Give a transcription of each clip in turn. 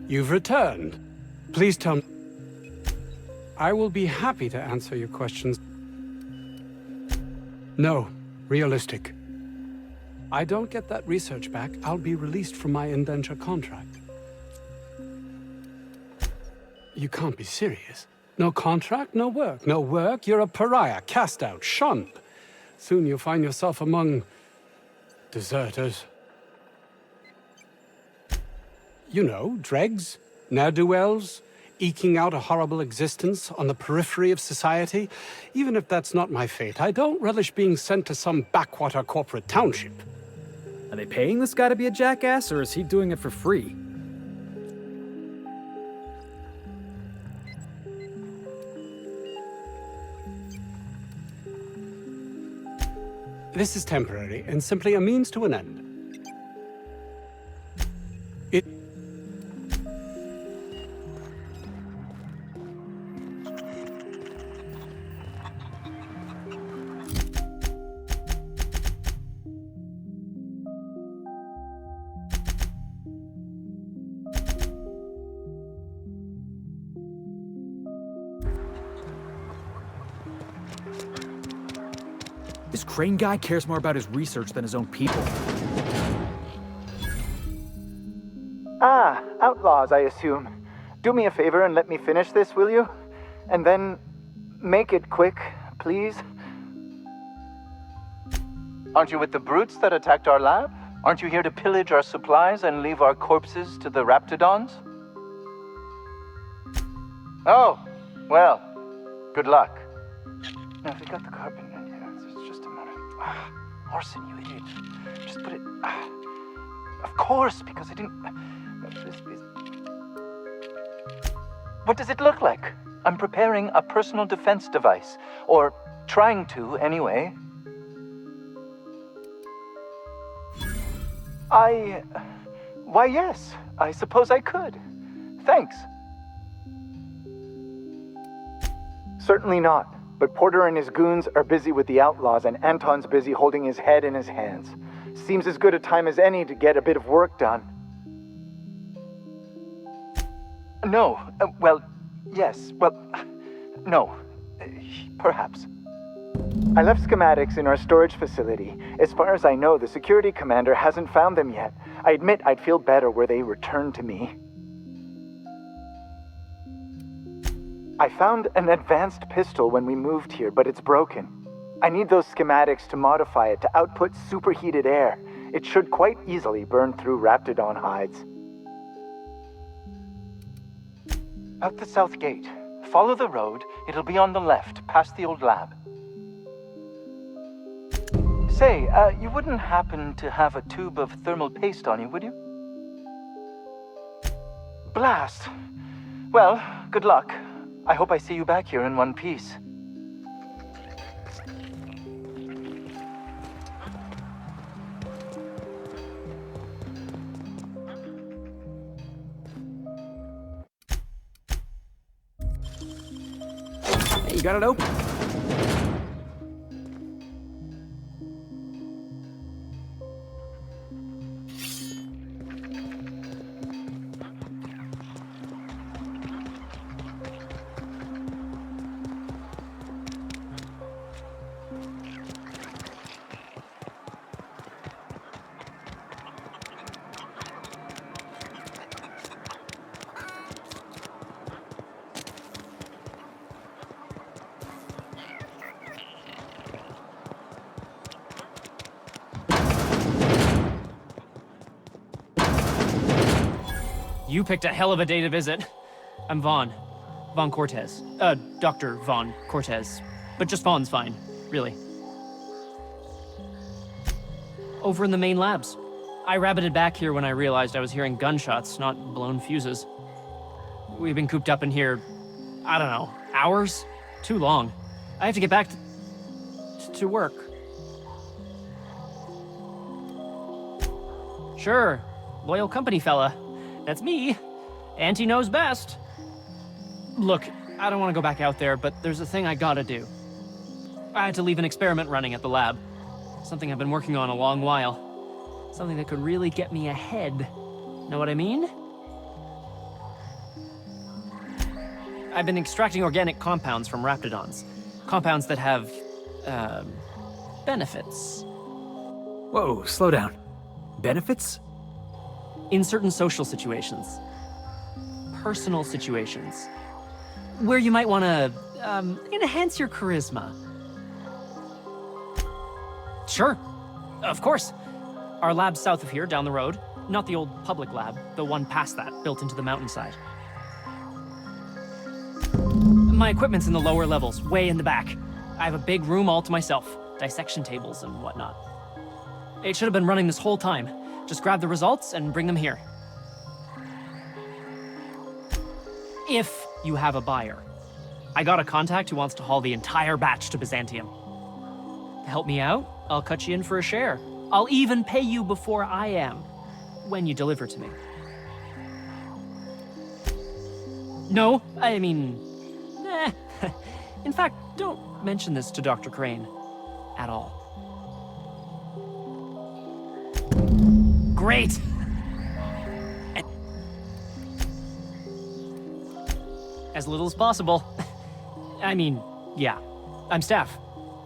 You've returned. Please tell me. I will be happy to answer your questions. No, realistic. I don't get that research back, I'll be released from my indenture contract. You can't be serious. No contract, no work. No work, you're a pariah, cast out, shunned. Soon you'll find yourself among deserters. You know, dregs, ne'er-do-wells, eking out a horrible existence on the periphery of society. Even if that's not my fate, I don't relish being sent to some backwater corporate township. Are they paying this guy to be a jackass, or is he doing it for free? This is temporary and simply a means to an end. It... This Crane guy cares more about his research than his own people. Ah, outlaws, I assume. Do me a favor and let me finish this, will you? And then make it quick, please. Aren't you with the brutes that attacked our lab? Aren't you here to pillage our supplies and leave our corpses to the raptidons? Oh, well, good luck. Now, if we got the carbon in here, it's just a matter of... Orson, you idiot. Just put it... Of course, because I didn't... What does it look like? I'm preparing a personal defense device. Or trying to, anyway. Why, yes. I suppose I could. Thanks. Certainly not. But Porter and his goons are busy with the outlaws, and Anton's busy holding his head in his hands. Seems as good a time as any to get a bit of work done. No. Well, yes. Well, no. Perhaps. I left schematics in our storage facility. As far as I know, the security commander hasn't found them yet. I admit I'd feel better were they returned to me. I found an advanced pistol when we moved here, but it's broken. I need those schematics to modify it to output superheated air. It should quite easily burn through raptidon hides. Out the south gate. Follow the road. It'll be on the left, past the old lab. Say, you wouldn't happen to have a tube of thermal paste on you, would you? Blast. Well, good luck. I hope I see you back here in one piece. Hey, you got it open. You picked a hell of a day to visit. I'm Vaughn. Vaughn Cortez. Dr. Vaughn Cortez. But just Vaughn's fine, really. Over in the main labs. I rabbited back here when I realized I was hearing gunshots, not blown fuses. We've been cooped up in here, I don't know, hours? Too long. I have to get back to work. Sure, loyal company fella. That's me. Auntie knows best. Look, I don't want to go back out there, but there's a thing I gotta do. I had to leave an experiment running at the lab. Something I've been working on a long while. Something that could really get me ahead. Know what I mean? I've been extracting organic compounds from raptidons. Compounds that have, benefits. Whoa, slow down. Benefits? In certain social situations. Personal situations. Where you might want to, enhance your charisma. Sure. Of course. Our lab's south of here, down the road. Not the old public lab, the one past that, built into the mountainside. My equipment's in the lower levels, way in the back. I have a big room all to myself, dissection tables and whatnot. It should have been running this whole time. Just grab the results and bring them here. If you have a buyer. I got a contact who wants to haul the entire batch to Byzantium. Help me out, I'll cut you in for a share. I'll even pay you before I am, when you deliver to me. No, I mean, in fact, don't mention this to Dr. Crane at all. Great! As little as possible. I mean, yeah. I'm staff,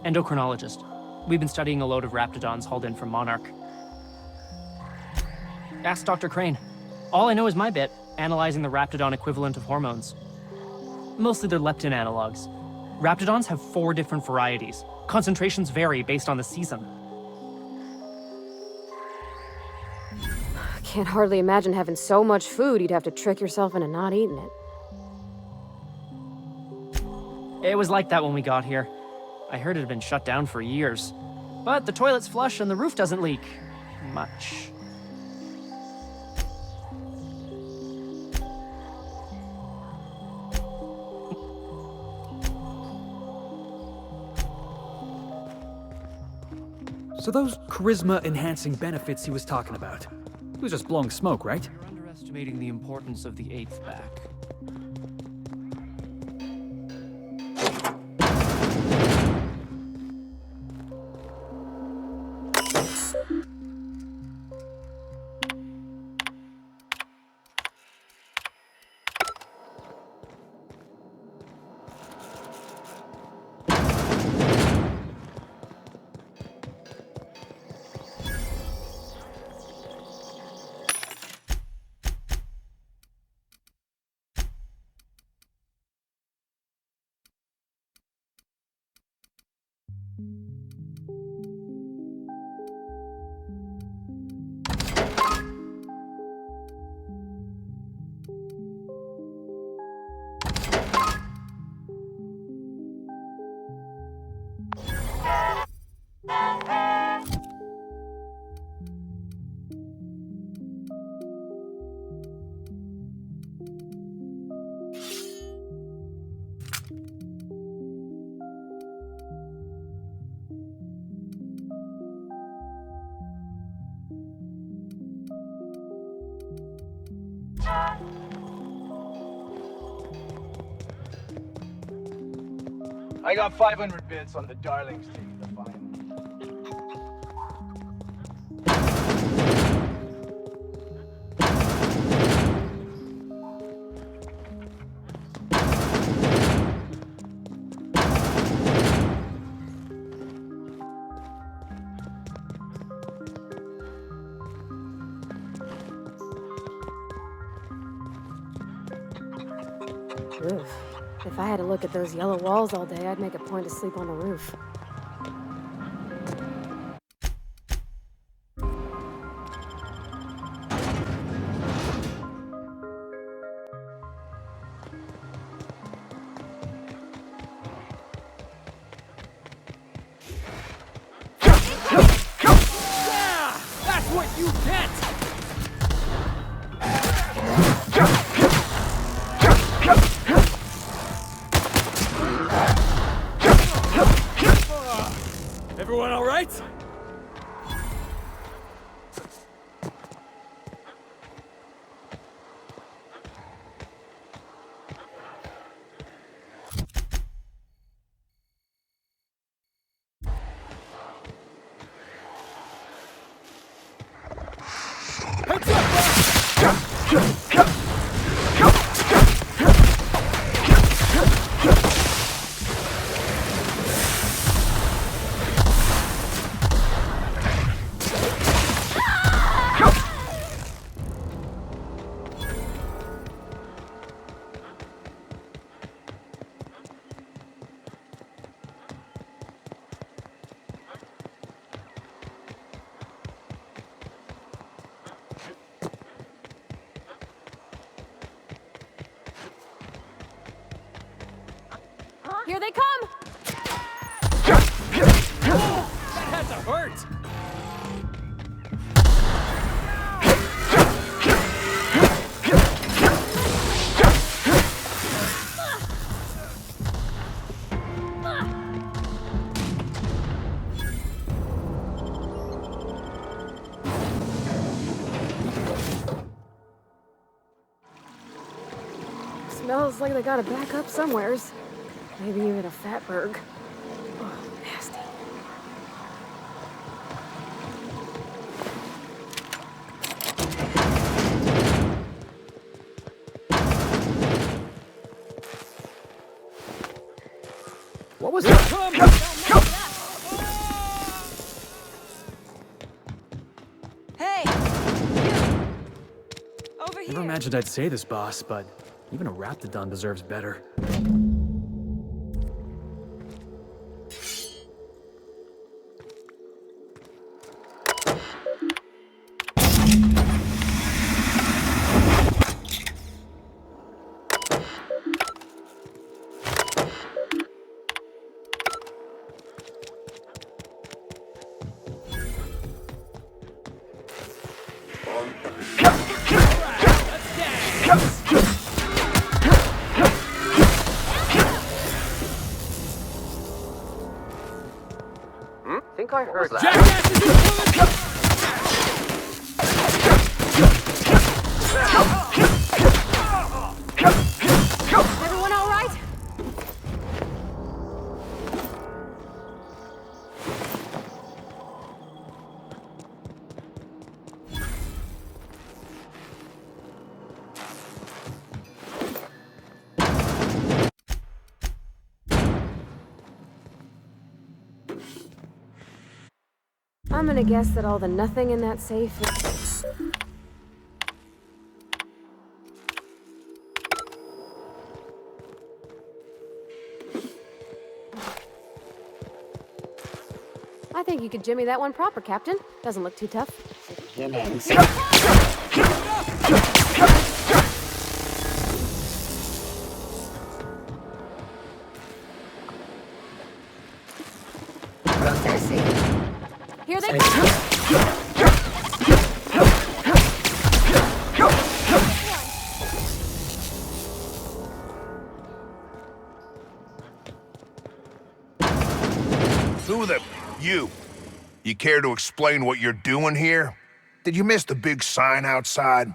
endocrinologist. We've been studying a load of raptidons hauled in from Monarch. Ask Dr. Crane. All I know is my bit, analyzing the raptidon equivalent of hormones. Mostly they're leptin analogs. Raptidons have 4 different varieties. Concentrations vary based on the season. I can't hardly imagine having so much food you'd have to trick yourself into not eating it. It was like that when we got here. I heard it had been shut down for years. But the toilet's flush and the roof doesn't leak. Much. So those charisma-enhancing benefits he was talking about. He was just blowing smoke, right? You're underestimating the importance of the 8th back. I got 500 bits on the Darlings taking the final. Oof. If I had to look at those yellow walls all day, I'd make a point to sleep on the roof. That's what you get! Everyone all right? Heads up, boss! Here they come! That had to hurt! Smells like they gotta back up somewheres. Maybe even a fatberg. Oh, nasty. What was that? Hey! Over here! Never imagined I'd say this, boss, but even a Raptidon deserves better. Think I heard that. Everyone all right? I'm gonna guess that all the nothing in that safe is... I think you could jimmy that one proper, Captain. Doesn't look too tough. Here they come! Who the... You. You care to explain what you're doing here? Did you miss the big sign outside?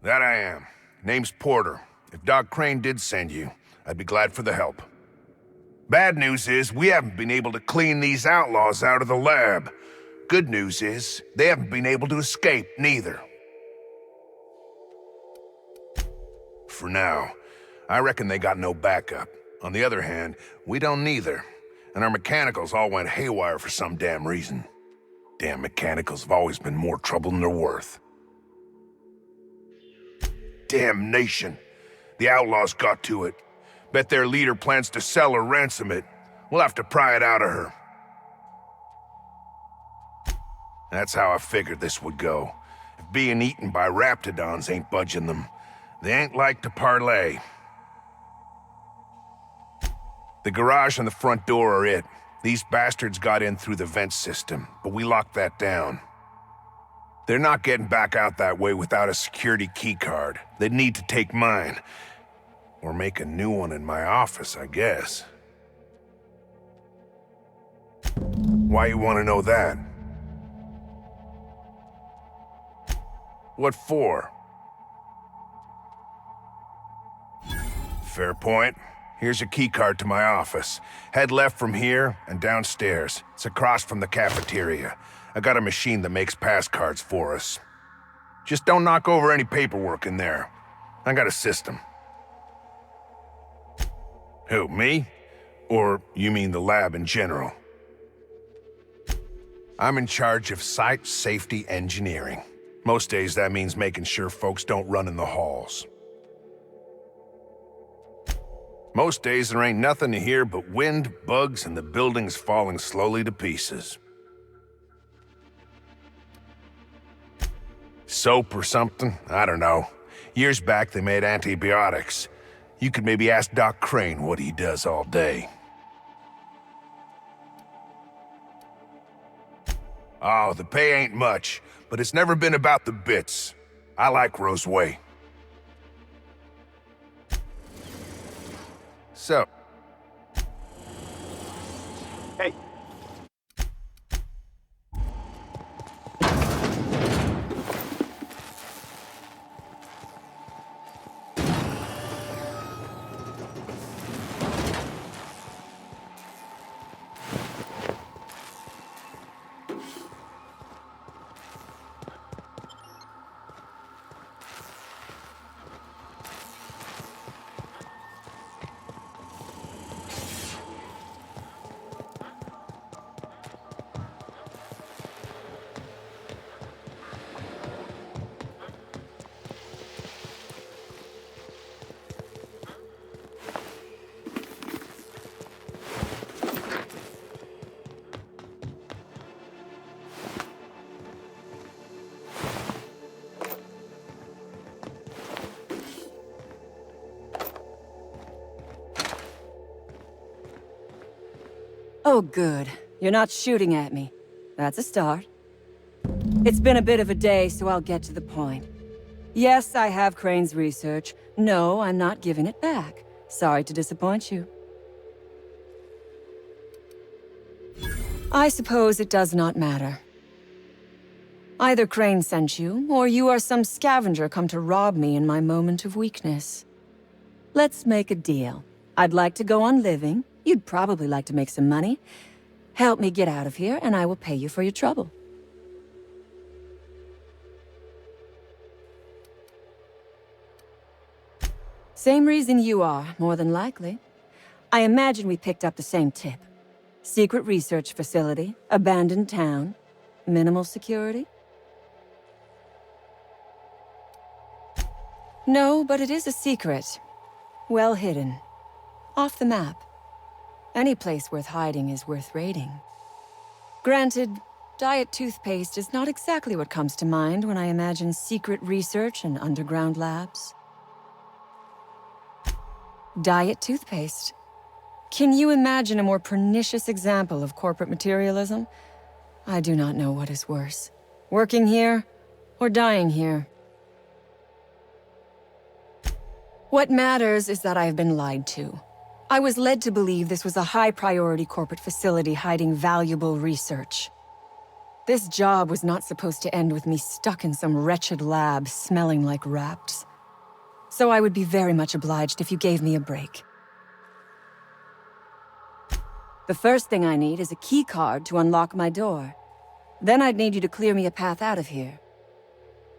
That I am. Name's Porter. If Doc Crane did send you, I'd be glad for the help. Bad news is, we haven't been able to clean these outlaws out of the lab. Good news is, they haven't been able to escape, neither. For now, I reckon they got no backup. On the other hand, we don't neither. And our mechanicals all went haywire for some damn reason. Damn mechanicals have always been more trouble than they're worth. Damnation. The outlaws got to it. Bet their leader plans to sell or ransom it. We'll have to pry it out of her. That's how I figured this would go. If being eaten by Raptidons ain't budging them, they ain't like to parlay. The garage and the front door are it. These bastards got in through the vent system, but we locked that down. They're not getting back out that way without a security keycard. They'd need to take mine. Or make a new one in my office, I guess. Why you want to know that? What for? Fair point. Here's a keycard to my office. Head left from here and downstairs. It's across from the cafeteria. I got a machine that makes pass cards for us. Just don't knock over any paperwork in there. I got a system. Who, me? Or you mean the lab in general? I'm in charge of site safety engineering. Most days that means making sure folks don't run in the halls. Most days there ain't nothing to hear but wind, bugs, and the buildings falling slowly to pieces. Soap or something? I don't know. Years back they made antibiotics. You could maybe ask Doc Crane what he does all day. Oh, the pay ain't much, but it's never been about the bits. I like Roseway. So... Hey. Oh, good. You're not shooting at me. That's a start. It's been a bit of a day, so I'll get to the point. Yes, I have Crane's research. No, I'm not giving it back. Sorry to disappoint you. I suppose it does not matter. Either Crane sent you, or you are some scavenger come to rob me in my moment of weakness. Let's make a deal. I'd like to go on living. You'd probably like to make some money. Help me get out of here, and I will pay you for your trouble. Same reason you are, more than likely. I imagine we picked up the same tip. Secret research facility, abandoned town, minimal security. No, but it is a secret. Well hidden. Off the map. Any place worth hiding is worth raiding. Granted, diet toothpaste is not exactly what comes to mind when I imagine secret research and underground labs. Diet toothpaste. Can you imagine a more pernicious example of corporate materialism? I do not know what is worse. Working here, or dying here. What matters is that I have been lied to. I was led to believe this was a high-priority corporate facility hiding valuable research. This job was not supposed to end with me stuck in some wretched lab smelling like rats. So I would be very much obliged if you gave me a break. The first thing I need is a key card to unlock my door. Then I'd need you to clear me a path out of here.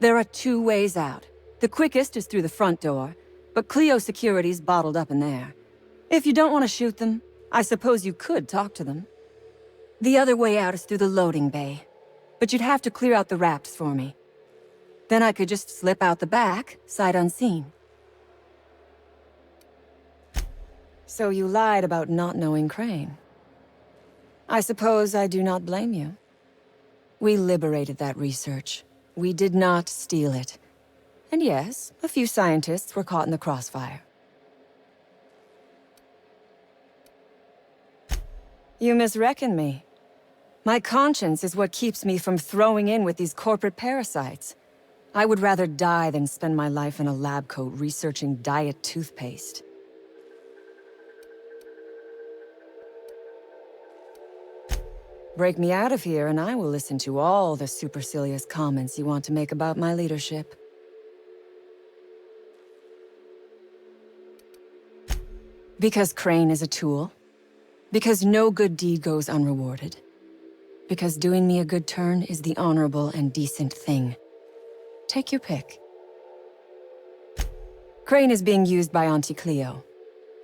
There are 2 ways out. The quickest is through the front door, but Cleo security's bottled up in there. If you don't want to shoot them, I suppose you could talk to them. The other way out is through the loading bay, but you'd have to clear out the rafts for me. Then I could just slip out the back, sight unseen. So you lied about not knowing Crane. I suppose I do not blame you. We liberated that research. We did not steal it. And yes, a few scientists were caught in the crossfire. You misreckon me. My conscience is what keeps me from throwing in with these corporate parasites. I would rather die than spend my life in a lab coat researching diet toothpaste. Break me out of here and I will listen to all the supercilious comments you want to make about my leadership. Because Crane is a tool. Because no good deed goes unrewarded. Because doing me a good turn is the honorable and decent thing. Take your pick. Crane is being used by Auntie Cleo.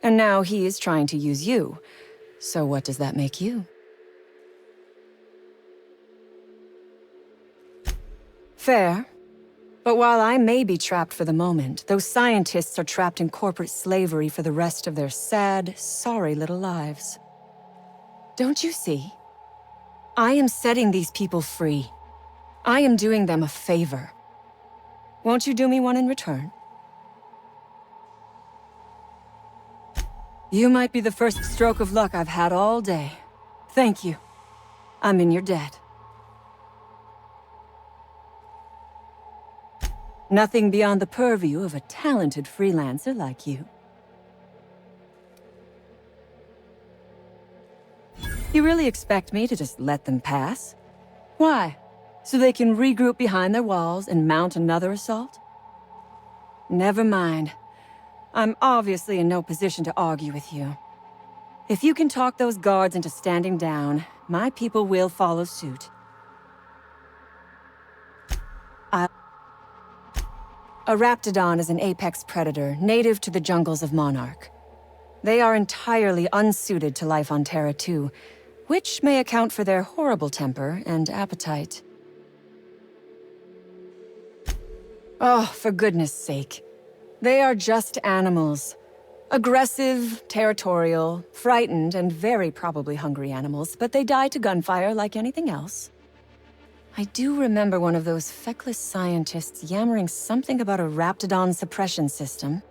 And now he is trying to use you. So what does that make you? Fair. But while I may be trapped for the moment, those scientists are trapped in corporate slavery for the rest of their sad, sorry little lives. Don't you see? I am setting these people free. I am doing them a favor. Won't you do me one in return? You might be the first stroke of luck I've had all day. Thank you. I'm in your debt. Nothing beyond the purview of a talented freelancer like you. You really expect me to just let them pass? Why? So they can regroup behind their walls and mount another assault? Never mind. I'm obviously in no position to argue with you. If you can talk those guards into standing down, my people will follow suit. A raptidon is an apex predator, native to the jungles of Monarch. They are entirely unsuited to life on Terra 2, which may account for their horrible temper and appetite. Oh, for goodness sake. They are just animals. Aggressive, territorial, frightened, and very probably hungry animals, but they die to gunfire like anything else. I do remember one of those feckless scientists yammering something about a raptidon suppression system.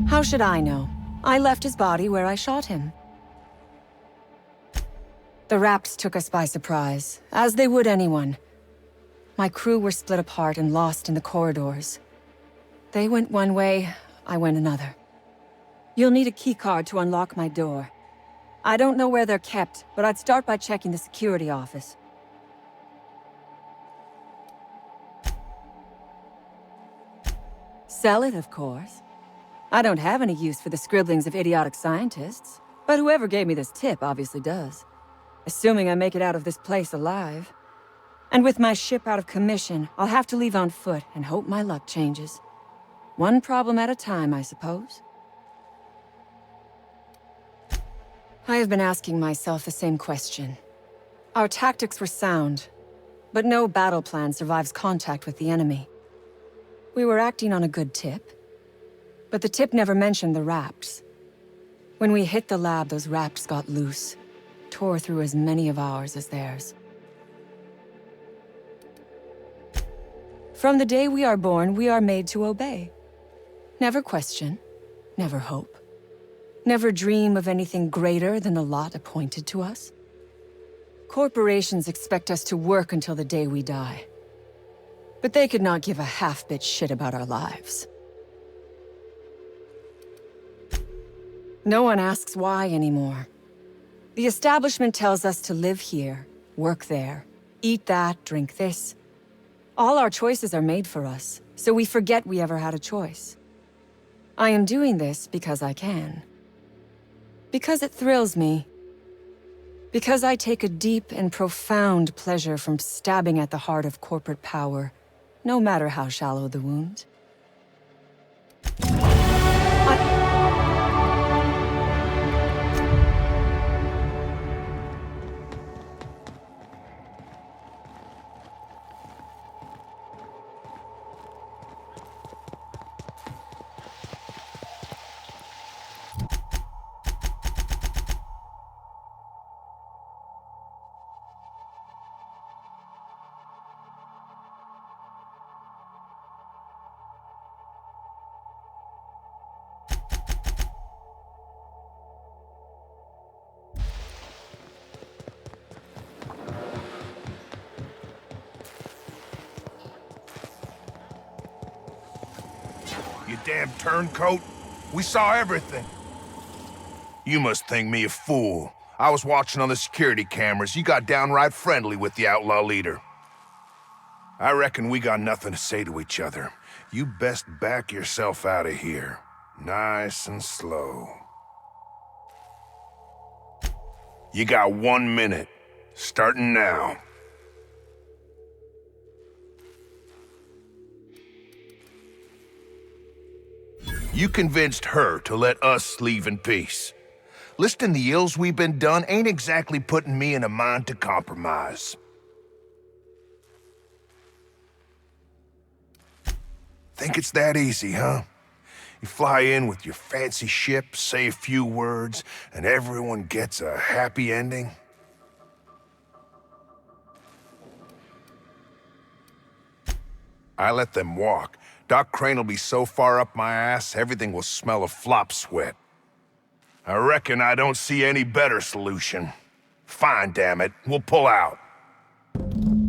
How should I know? I left his body where I shot him. The Raps took us by surprise, as they would anyone. My crew were split apart and lost in the corridors. They went one way, I went another. You'll need a keycard to unlock my door. I don't know where they're kept, but I'd start by checking the security office. Sell it, of course. I don't have any use for the scribblings of idiotic scientists, but whoever gave me this tip obviously does. Assuming I make it out of this place alive. And with my ship out of commission, I'll have to leave on foot and hope my luck changes. One problem at a time, I suppose. I have been asking myself the same question. Our tactics were sound, but no battle plan survives contact with the enemy. We were acting on a good tip, but the tip never mentioned the Raps. When we hit the lab, those Raps got loose, tore through as many of ours as theirs. From the day we are born, we are made to obey. Never question, never hope. Never dream of anything greater than the lot appointed to us. Corporations expect us to work until the day we die. But they could not give a half-bit shit about our lives. No one asks why anymore. The establishment tells us to live here, work there, eat that, drink this. All our choices are made for us, so we forget we ever had a choice. I am doing this because I can. Because it thrills me. Because I take a deep and profound pleasure from stabbing at the heart of corporate power, no matter how shallow the wound. You damn turncoat. We saw everything. You must think me a fool. I was watching on the security cameras. You got downright friendly with the outlaw leader. I reckon we got nothing to say to each other. You best back yourself out of here. Nice and slow. You got 1 minute. Starting now. You convinced her to let us leave in peace. Listing the ills we've been done ain't exactly putting me in a mind to compromise. Think it's that easy, huh? You fly in with your fancy ship, say a few words, and everyone gets a happy ending? I let them walk. Doc Crane will be so far up my ass, everything will smell of flop sweat. I reckon I don't see any better solution. Fine, damn it. We'll pull out.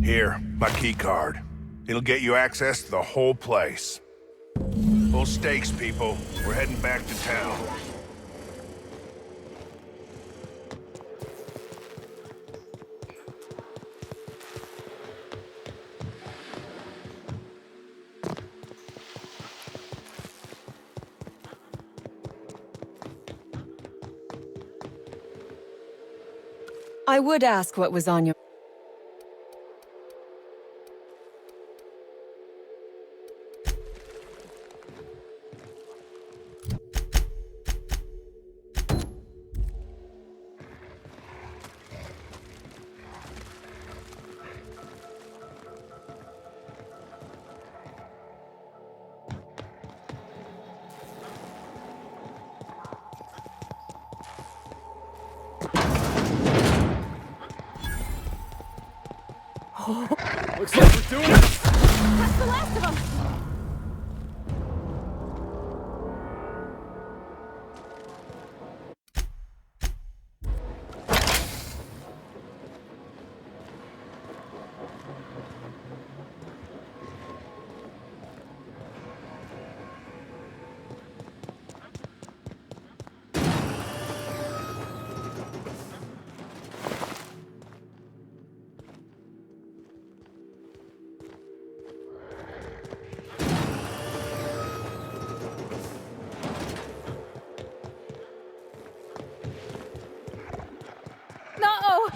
Here, my key card. It'll get you access to the whole place. Full stakes, people. We're heading back to town. I would ask what was on your... Looks like we're doing it! That's the last of them! No!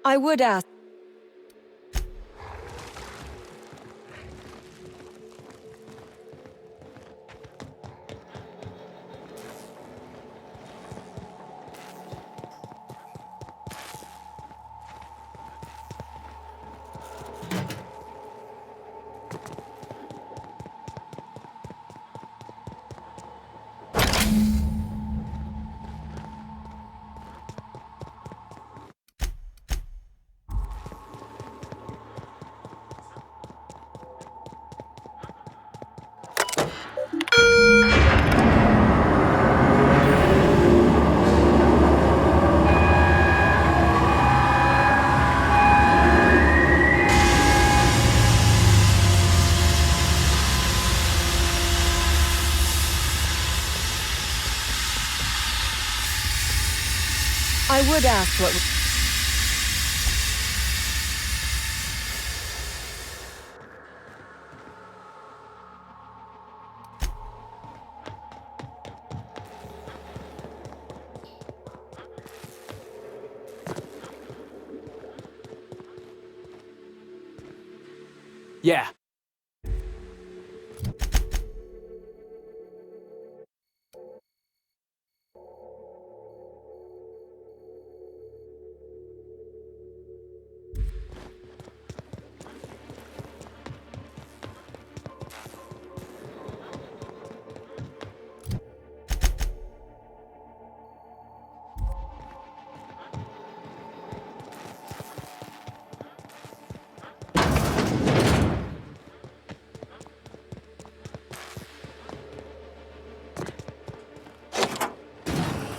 I would ask... I would ask what... Yeah.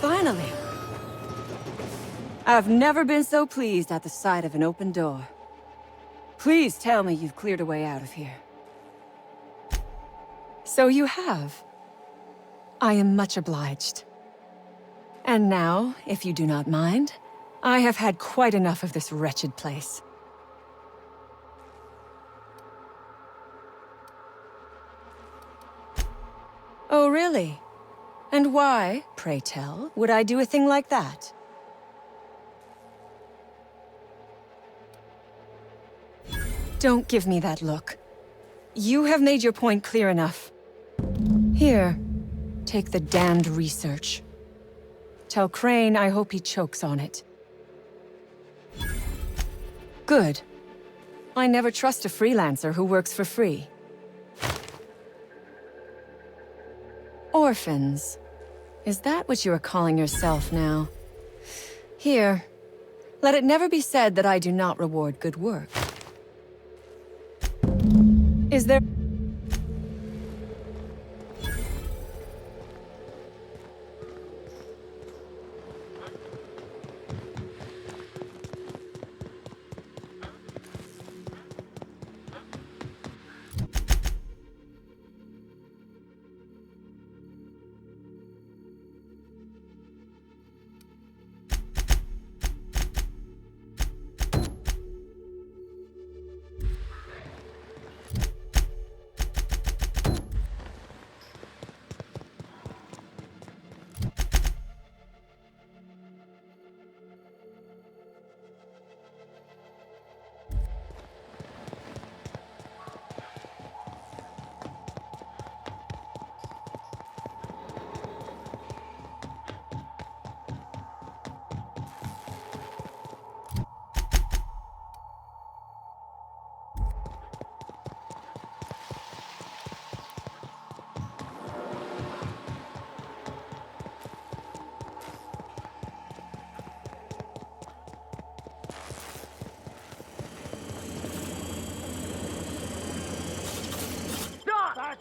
Finally! I've never been so pleased at the sight of an open door. Please tell me you've cleared a way out of here. So you have. I am much obliged. And now, if you do not mind, I have had quite enough of this wretched place. Oh, really? And why, pray tell, would I do a thing like that? Don't give me that look. You have made your point clear enough. Here, take the damned research. Tell Crane I hope he chokes on it. Good. I never trust a freelancer who works for free. Orphans. Is that what you are calling yourself now? Here. Let it never be said that I do not reward good work. Is there...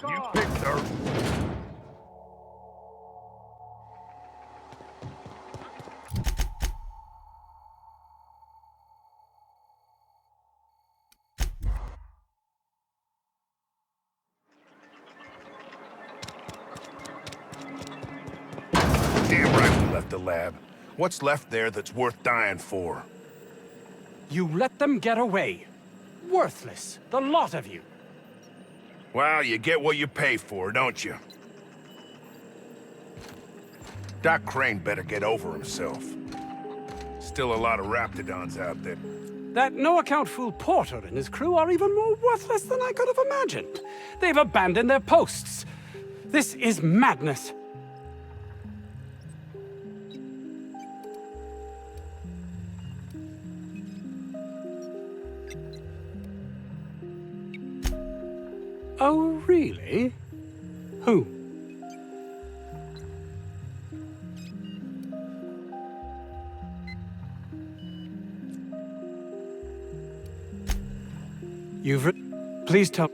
You picked her. Damn right we left the lab. What's left there that's worth dying for? You let them get away. Worthless, the lot of you. Well, you get what you pay for, don't you? Doc Crane better get over himself. Still a lot of Raptidons out there. That no-account fool Porter and his crew are even more worthless than I could have imagined. They've abandoned their posts. This is madness. Oh, really? Who? Please tell...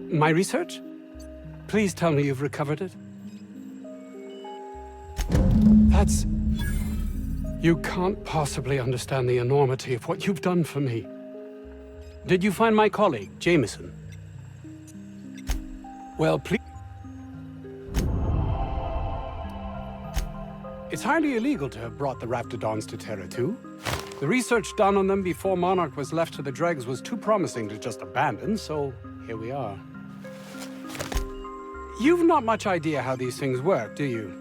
My research? Please tell me you've recovered it. That's... You can't possibly understand the enormity of what you've done for me. Did you find my colleague, Jameson? Well, please... It's highly illegal to have brought the Raptidons to Terra 2. The research done on them before Monarch was left to the dregs was too promising to just abandon, so here we are. You've not much idea how these things work, do you?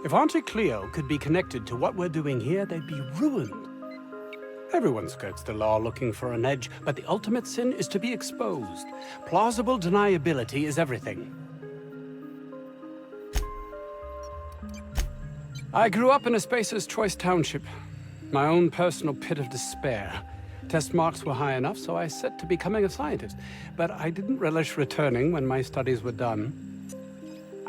If Auntie Cleo could be connected to what we're doing here, they'd be ruined. Everyone skirts the law looking for an edge, but the ultimate sin is to be exposed. Plausible deniability is everything. I grew up in a Spacer's Choice township, my own personal pit of despair. Test marks were high enough, so I set to becoming a scientist. But I didn't relish returning when my studies were done.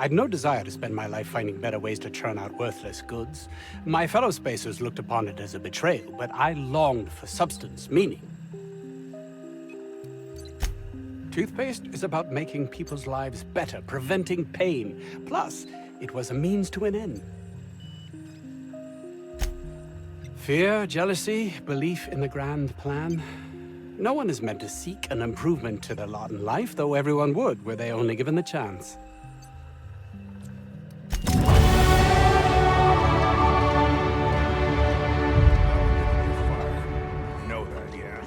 I'd no desire to spend my life finding better ways to churn out worthless goods. My fellow Spacers looked upon it as a betrayal, but I longed for substance, meaning. Toothpaste is about making people's lives better, preventing pain. Plus, it was a means to an end. Fear, jealousy, belief in the grand plan. No one is meant to seek an improvement to their lot in life, though everyone would, were they only given the chance. Know that, yeah.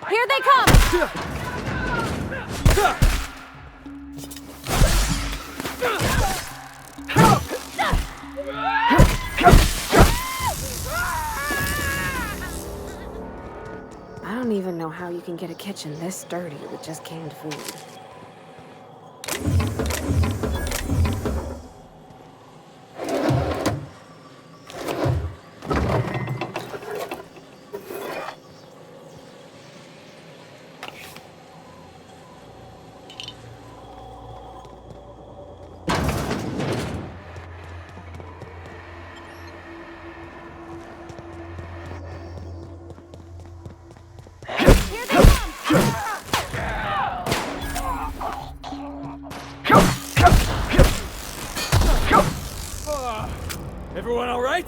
Here they come! I don't even know how you can get a kitchen this dirty with just canned food. Everyone all right?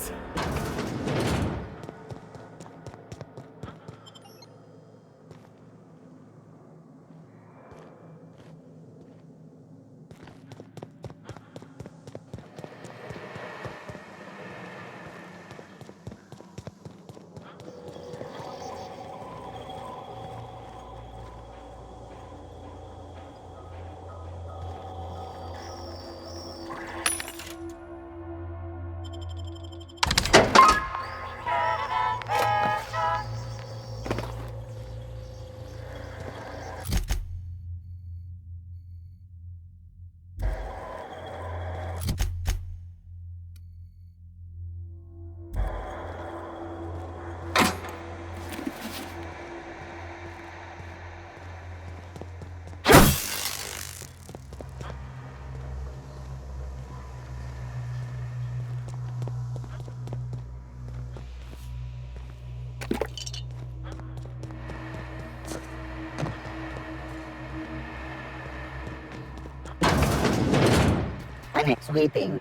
Sweeping.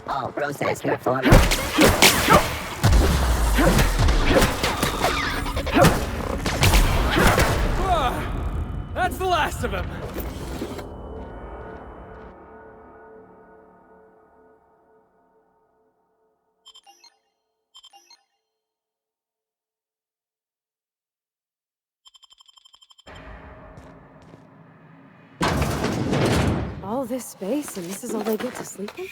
All process performed. That's the last of him. All this space, and this is all they get to sleep in?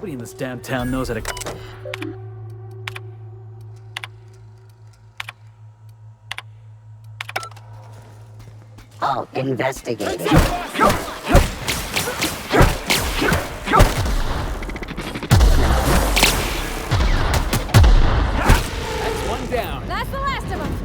Nobody in this damn town knows how to... All investigating. That's one down. That's the last of them!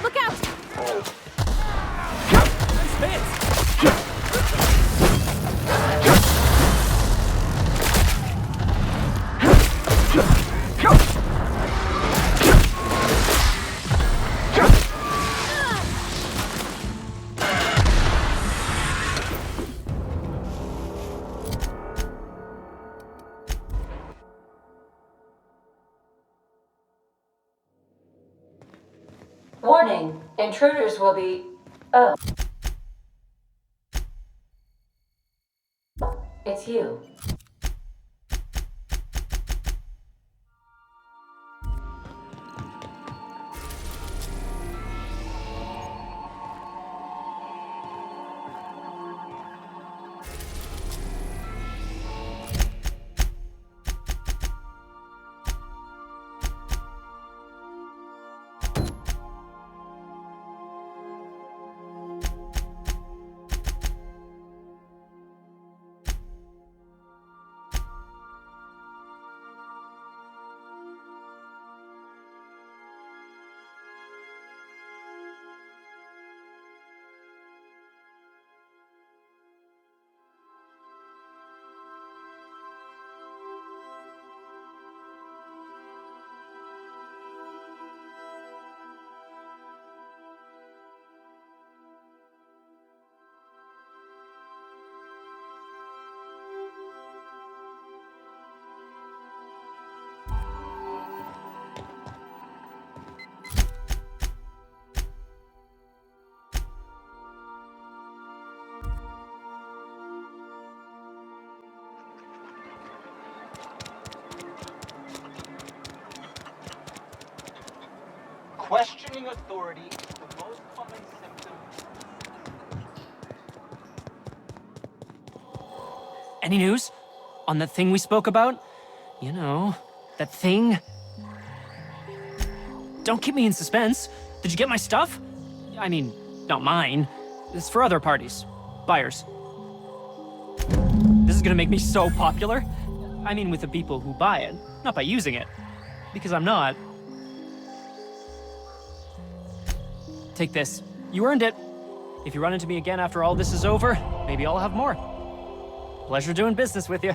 Look out! Warning, intruders will be... Oh. It's you. Questioning authority is the most common symptom. Any news? On that thing we spoke about? You know, that thing? Don't keep me in suspense. Did you get my stuff? I mean, not mine. It's for other parties. Buyers. This is gonna make me so popular. I mean with the people who buy it, not by using it. Because I'm not. Take this. You earned it. If you run into me again after all this is over, maybe I'll have more. Pleasure doing business with you.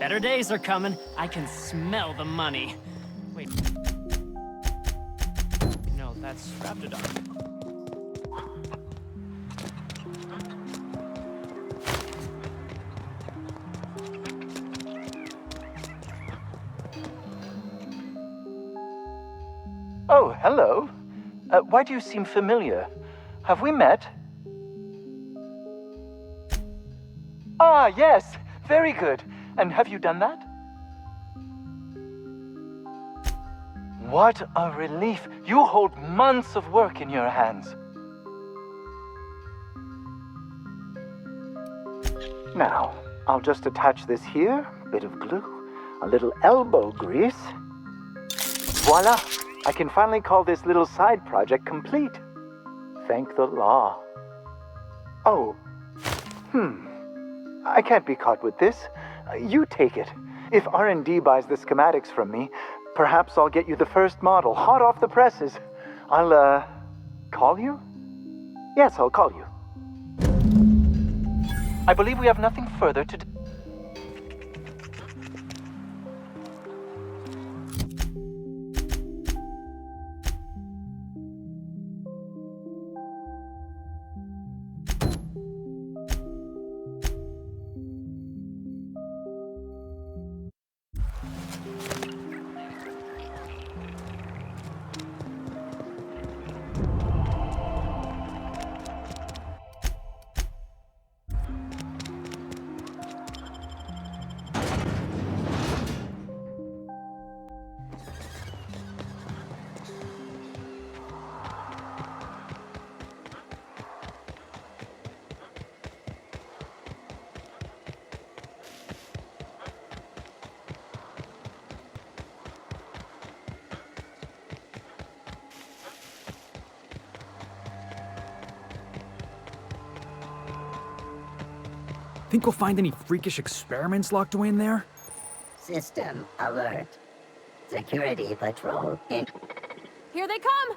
Better days are coming. I can smell the money. Wait. No, that's Raptidon. Oh, hello. Why do you seem familiar? Have we met? Ah, yes. Very good. And have you done that? What a relief. You hold months of work in your hands. Now, I'll just attach this here. Bit of glue. A little elbow grease. Voila! I can finally call this little side project complete. Thank the law. Oh. I can't be caught with this. You take it. If R&D buys the schematics from me, perhaps I'll get you the first model, hot off the presses. I'll, call you? Yes, I'll call you. I believe we have nothing further to do. Think we'll find any freakish experiments locked away in there? System alert. Security patrol in. Here they come!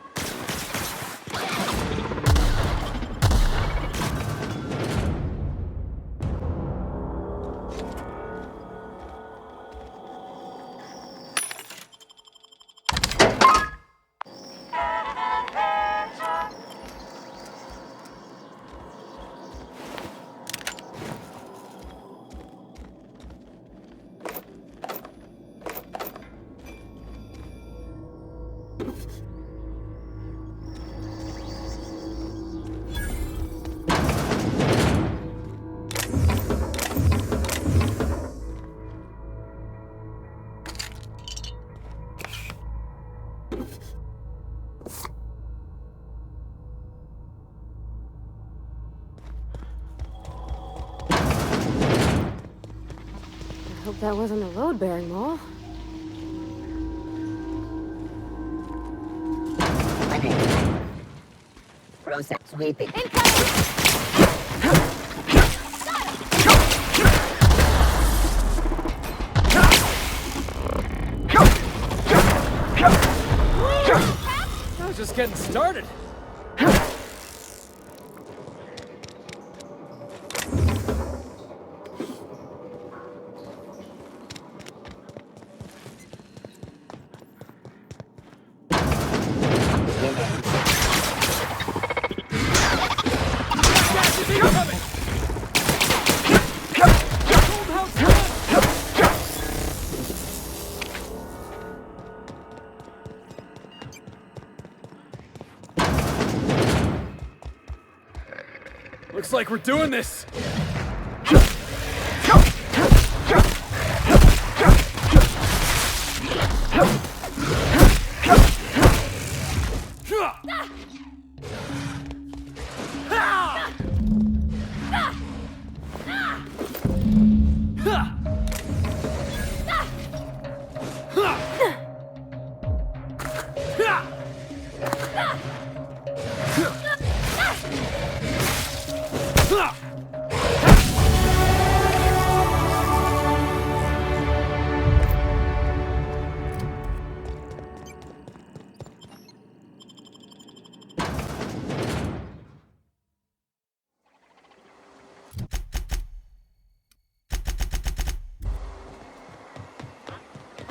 Hope that wasn't a load-bearing mole. Process sweeping. I was just getting started. Looks like we're doing this!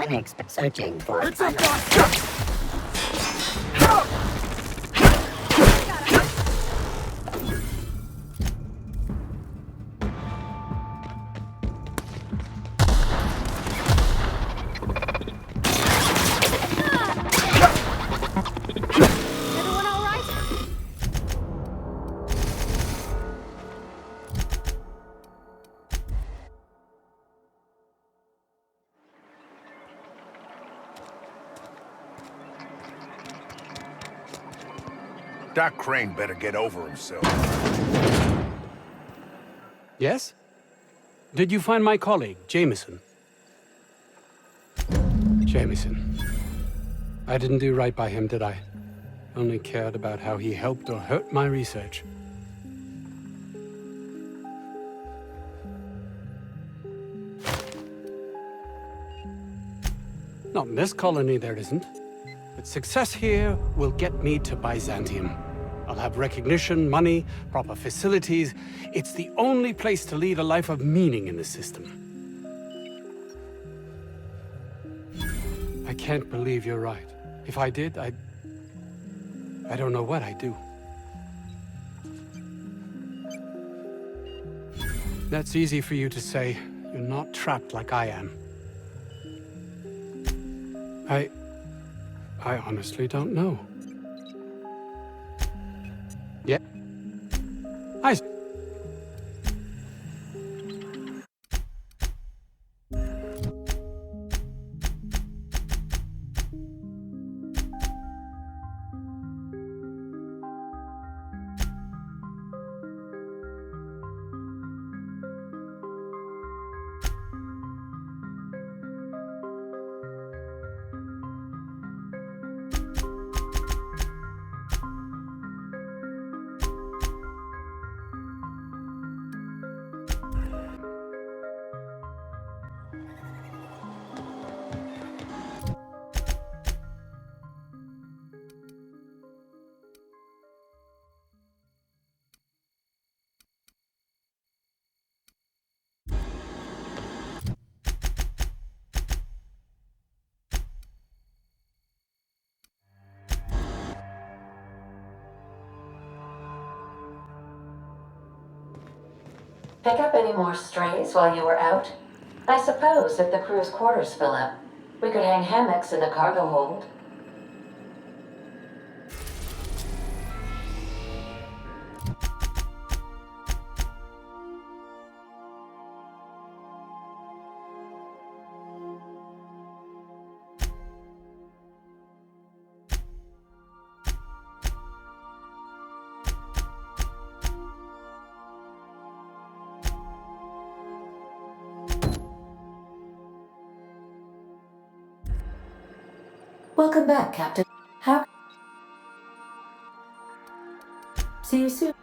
Unexpected searching for It's a unexpected. bus! Everyone all right? Doc Crane better get over himself. Yes? Did you find my colleague, Jameson? Jameson. I didn't do right by him, did I? Only cared about how he helped or hurt my research. Not in this colony, there isn't. But success here will get me to Byzantium. I'll have recognition, money, proper facilities. It's the only place to lead a life of meaning in the system. I can't believe you're right. If I did, I don't know what I'd do. That's easy for you to say. You're not trapped like I am. I honestly don't know. Yeah. I... Pick up any more strays while you were out? I suppose if the crew's quarters fill up, we could hang hammocks in the cargo hold. Welcome back, Captain. How? See you soon.